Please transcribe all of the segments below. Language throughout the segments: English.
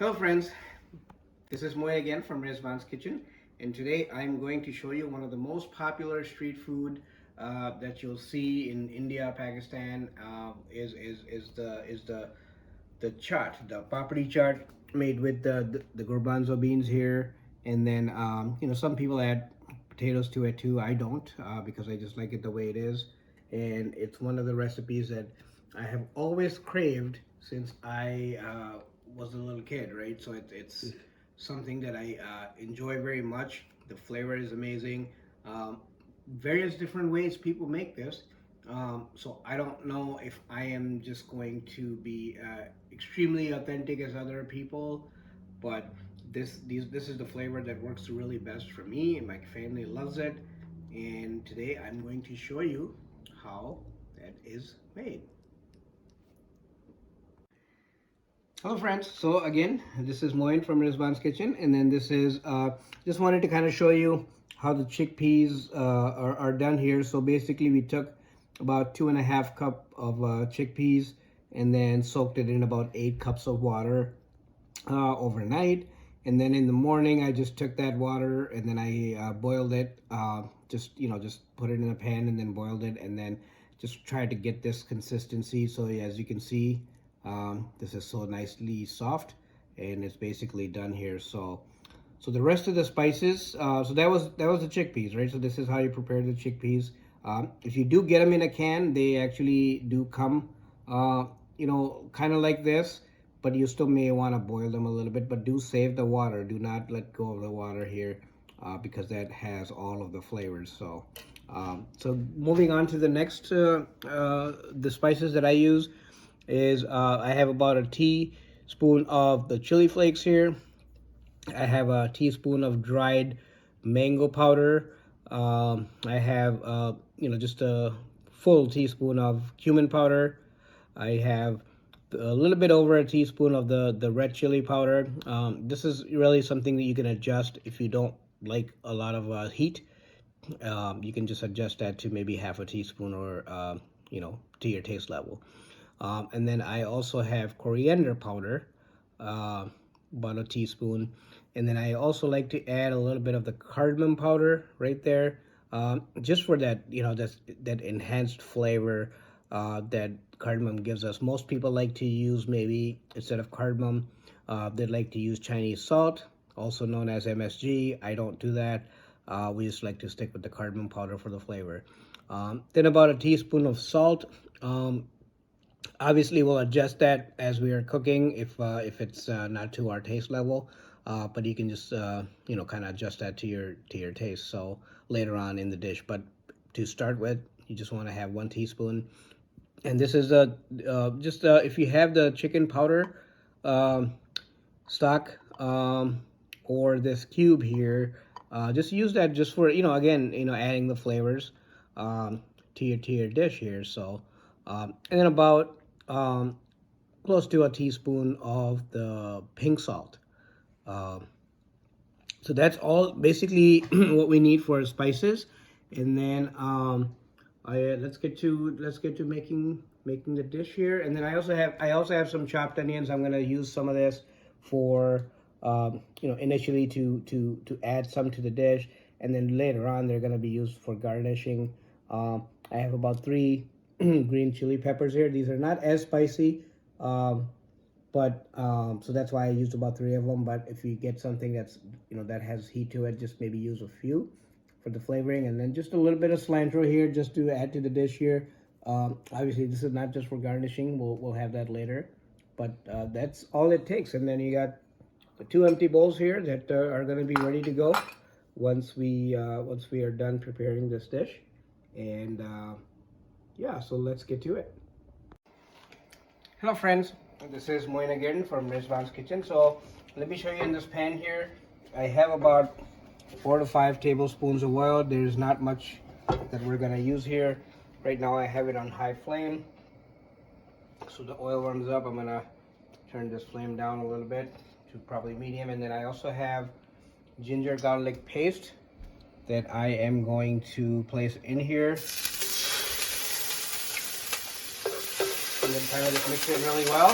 Hello friends, this is Moy again from Rizwan's Kitchen, and today I'm going to show you one of the most popular street food that you'll see in India, Pakistan. Is the chaat, the papdi chaat, made with the garbanzo beans here, and then some people add potatoes to it too. I don't because I just like it the way it is, and it's one of the recipes that I have always craved since I was a little kid, right? So it's something that I enjoy very much. The flavor is amazing. Um, Various different ways people make this. So I don't know if I am just going to be extremely authentic as other people, but this is the flavor that works really best for me, and my family loves it. And today I'm going to show you how that is made. Hello friends, so again this is Moin from Rizwan's Kitchen, and then this is just wanted to kind of show you how the chickpeas are done here. So basically we took about 2.5 cups of chickpeas and then soaked it in about 8 cups of water overnight, and then in the morning I just took that water and then I boiled it, just put it in a pan and then boiled it, and then just tried to get this consistency. So as you can see, this is so nicely soft, and it's basically done here. So the rest of the spices, so that was the chickpeas, right? So this is how you prepare the chickpeas. If you do get them in a can, they actually do come kind of like this, but you still may want to boil them a little bit, but do save the water. Do not let go of the water here, because that has all of the flavors. So moving on to the next, the spices that I use is I have about a teaspoon of the chili flakes here. I have a teaspoon of dried mango powder. I have just a full teaspoon of cumin powder. I have a little bit over a teaspoon of the red chili powder. This is really something that you can adjust if you don't like a lot of heat. You can just adjust that to maybe half a teaspoon, or to your taste level. And then I also have coriander powder, about a teaspoon. And then I also like to add a little bit of the cardamom powder right there, just for that, that enhanced flavor that cardamom gives us. Most people like to use, maybe instead of cardamom, they like to use Chinese salt, also known as MSG. I don't do that. We just like to stick with the cardamom powder for the flavor. Then about a teaspoon of salt. Obviously, we'll adjust that as we are cooking if it's not to our taste level, but you can just kind of adjust that to your taste. So later on in the dish, but to start with, you just want to have 1 teaspoon. And this is if you have the chicken powder stock, or this cube here, just use that just for again adding the flavors to your dish here. So and then about close to a teaspoon of the pink salt. So that's all basically what we need for spices. And then let's get to making the dish here. And then I also have some chopped onions. I'm gonna use some of this for initially to add some to the dish, and then later on they're gonna be used for garnishing. I have about 3 green chili peppers here. These are not as spicy, but so that's why I used about 3 of them. But if you get something that's that has heat to it, just maybe use a few for the flavoring. And then just a little bit of cilantro here, just to add to the dish here. Obviously, this is not just for garnishing. We'll have that later, but that's all it takes. And then you got the 2 empty bowls here that are going to be ready to go once we are done preparing this dish. And yeah, so let's get to it. Hello friends, this is Moin again from Rizwan's Kitchen. So let me show you in this pan here. I have about 4 to 5 tablespoons of oil. There's not much that we're gonna use here. Right now I have it on high flame. So the oil warms up, I'm gonna turn this flame down a little bit to probably medium. And then I also have ginger garlic paste that I am going to place in here. And then kind of just mix it really well.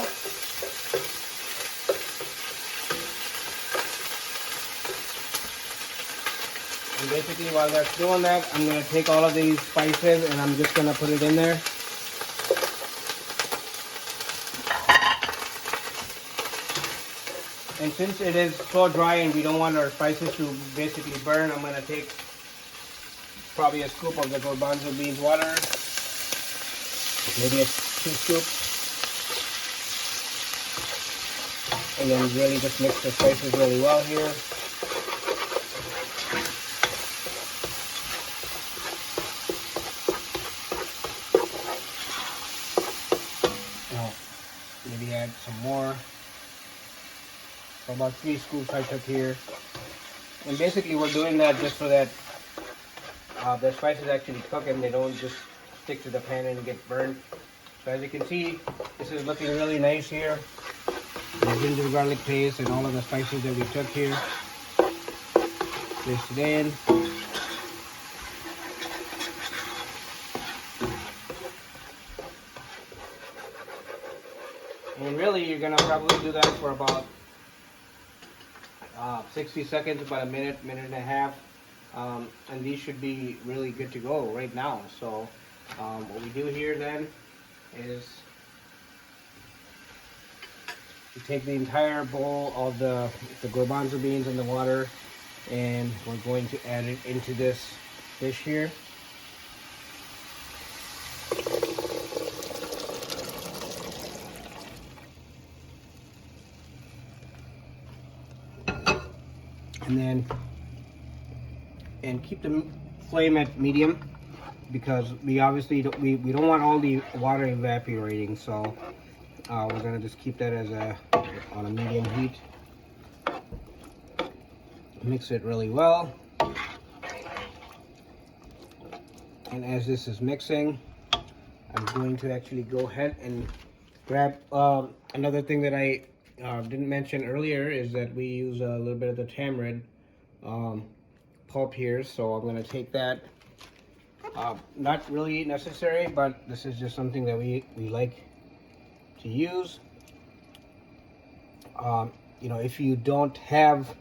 And basically while that's doing that, I'm going to take all of these spices and I'm just going to put it in there. And since it is so dry and we don't want our spices to basically burn, I'm going to take probably a scoop of the garbanzo beans water, maybe 2 scoops, and then really just mix the spices really well here. Now, maybe add some more. So about 3 scoops I took here. And basically we're doing that just so that the spices actually cook and they don't just stick to the pan and get burned. So as you can see, this is looking really nice here. The ginger garlic paste and all of the spices that we took here. Place it in. And really you're gonna probably do that for about 60 seconds, about a minute, minute and a half. And these should be really good to go right now. So what we do here then is we take the entire bowl of the garbanzo beans and the water, and we're going to add it into this dish here. And keep the flame at medium, because we obviously don't want all the water evaporating, so we're gonna just keep that as on a medium heat. Mix it really well, and as this is mixing, I'm going to actually go ahead and grab another thing that I didn't mention earlier, is that we use a little bit of the tamarind pulp here, so I'm going to take that. Not really necessary, but this is just something that we like to use. You know, if you don't have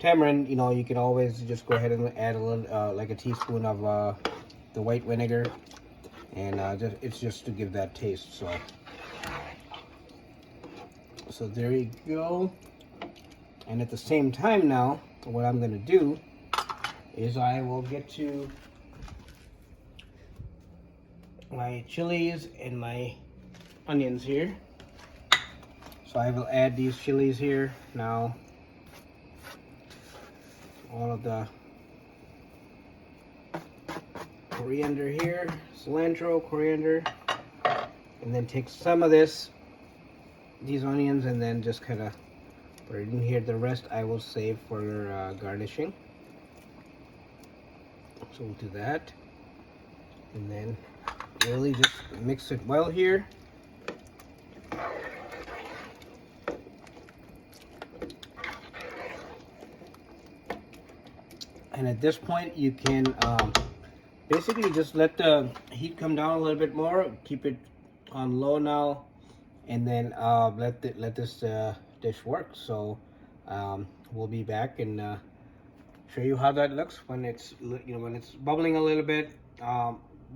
tamarind, you know, you can always just go ahead and add a little, like a teaspoon of the white vinegar, and it's just to give that taste. So there you go. And at the same time now, what I'm going to do is I will get to my chilies and my onions here. So I will add these chilies here now. All of the coriander here, cilantro, coriander, and then take some of these onions and then just kind of put it in here. The rest I will save for garnishing. So we'll do that, and then really just mix it well here. And at this point you can basically just let the heat come down a little bit more, keep it on low now, and then let this dish work. So we'll be back and show you how that looks when it's, you know, when it's bubbling a little bit.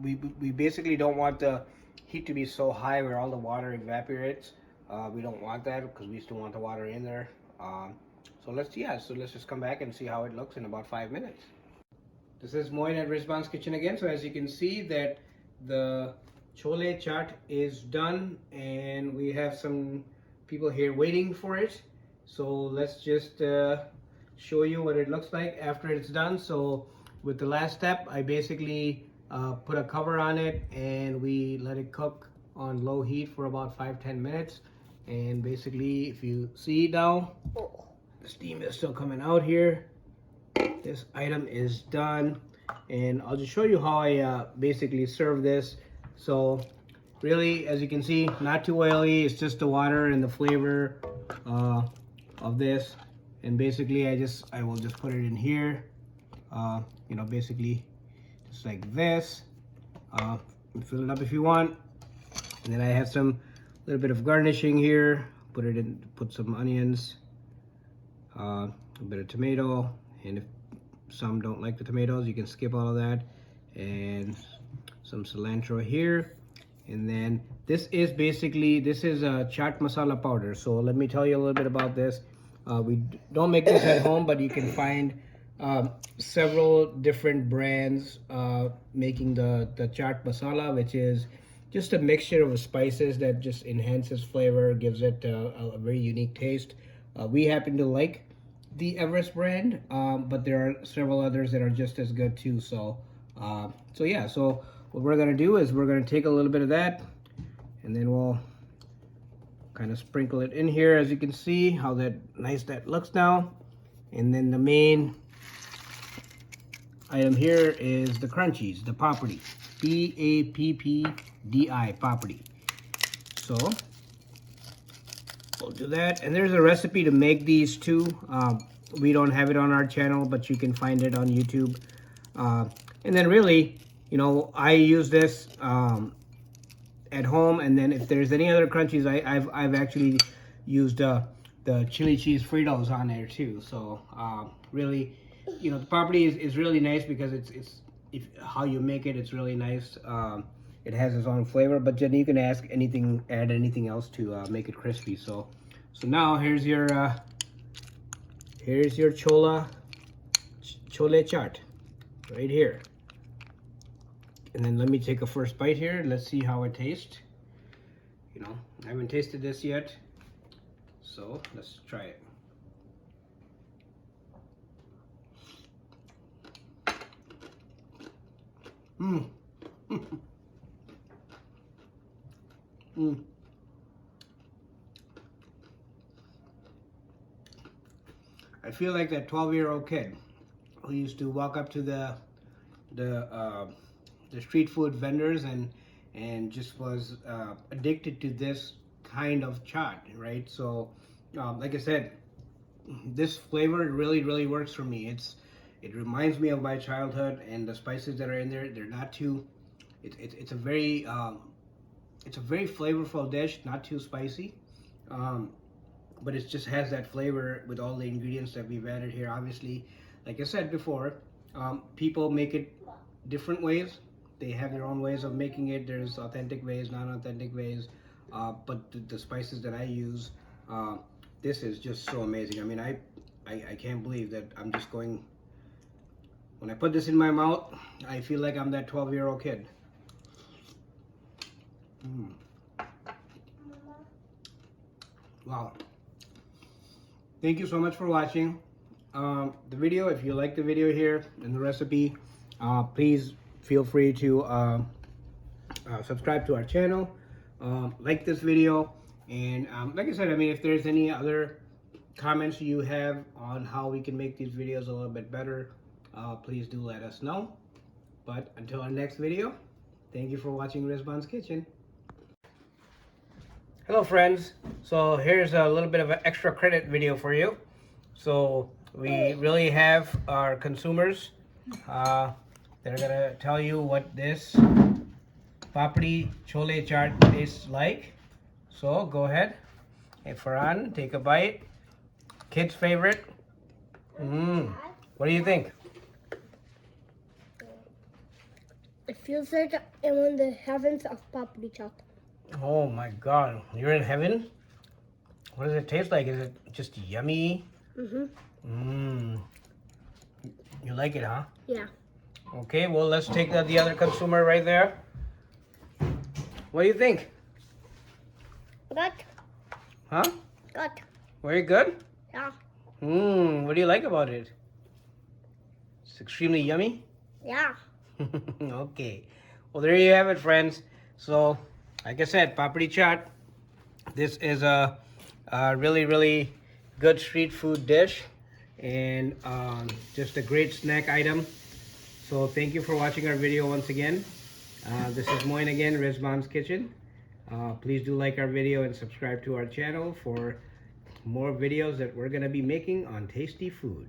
We basically don't want the heat to be so high where all the water evaporates. We don't want that, because we still want the water in there. So let's just come back and see how it looks in about 5 minutes. This is Moin at Rizwan's Kitchen again. So as you can see that the Cholay Chaat is done, and we have some people here waiting for it. So let's just show you what it looks like after it's done. So with the last step, I basically put a cover on it and we let it cook on low heat for about 5-10 minutes. And basically, if you see now, the steam is still coming out here. This item is done, and I'll just show you how I basically serve this. So really, as you can see, not too oily. It's just the water and the flavor of this. And basically I will just put it in here, you know, basically just like this. Fill it up if you want. And then I have some little bit of garnishing here. Put some onions, a bit of tomato, and some don't like the tomatoes, you can skip all of that. And some cilantro here. And then this is basically, this is a chaat masala powder. So let me tell you a little bit about this. We don't make this at home, but you can find several different brands making the chaat masala, which is just a mixture of spices that just enhances flavor, gives it a very unique taste. We happen to like the Everest brand, but there are several others that are just as good too. So yeah, so what we're gonna do is we're gonna take a little bit of that, and then we'll kind of sprinkle it in here. As you can see how that nice that looks now. And then the main item here is the crunchies, the pappdi, Pappdi, pappdi. So we'll do that. And there's a recipe to make these too. We don't have it on our channel, but you can find it on YouTube. And then really, you know, I use this at home, and then if there's any other crunchies, I've actually used the chili cheese Fritos on there too. So really, you know, the pappdi is really nice because it's how you make it. It's really nice. It has its own flavor, but then you can add anything else to make it crispy. So now here's your Cholay Chaat right here. And then let me take a first bite here. Let's see how it tastes. You know, I haven't tasted this yet, so let's try it. Mmm. Mmm. I feel like that 12-year-old kid who used to walk up to the street food vendors and just was addicted to this kind of chaat, right? So like I said, this flavor really works for me. It reminds me of my childhood, and the spices that are in there, they're not too, it's a very flavorful dish, not too spicy, but it just has that flavor with all the ingredients that we've added here. Obviously, like I said before, people make it different ways. They have their own ways of making it. There's authentic ways, non-authentic ways, but the spices that I use, this is just so amazing. I mean, I can't believe that I'm just going, when I put this in my mouth, I feel like I'm that 12-year-old kid. Wow. Thank you so much for watching the video. If you like the video here and the recipe, please feel free to subscribe to our channel, like this video, and like I said, I mean, if there's any other comments you have on how we can make these videos a little bit better, please do let us know. But until our next video, thank you for watching Rizwan's Kitchen. Hello friends, so here's a little bit of an extra credit video for you. So we really have our consumers, they're gonna tell you what this Pappdi Cholay Chaat tastes like. So go ahead. Hey Farhan, take a bite. Kid's favorite. What do you think? It feels like I'm in the heavens of Pappdi Chaat. Oh my God, you're in heaven? What does it taste like? Is it just yummy? You like it, huh? Yeah. Okay, well, let's take the other consumer right there. What do you think? Good. Huh? Good. Very good? Yeah. What do you like about it? It's extremely yummy? Yeah. Okay. Well, there you have it, friends. So, like I said, Pappdi Chaat. This is a really good street food dish, and just a great snack item. So thank you for watching our video once again. This is Moin again, Rizwan's Kitchen. Please do like our video and subscribe to our channel for more videos that we're going to be making on tasty food.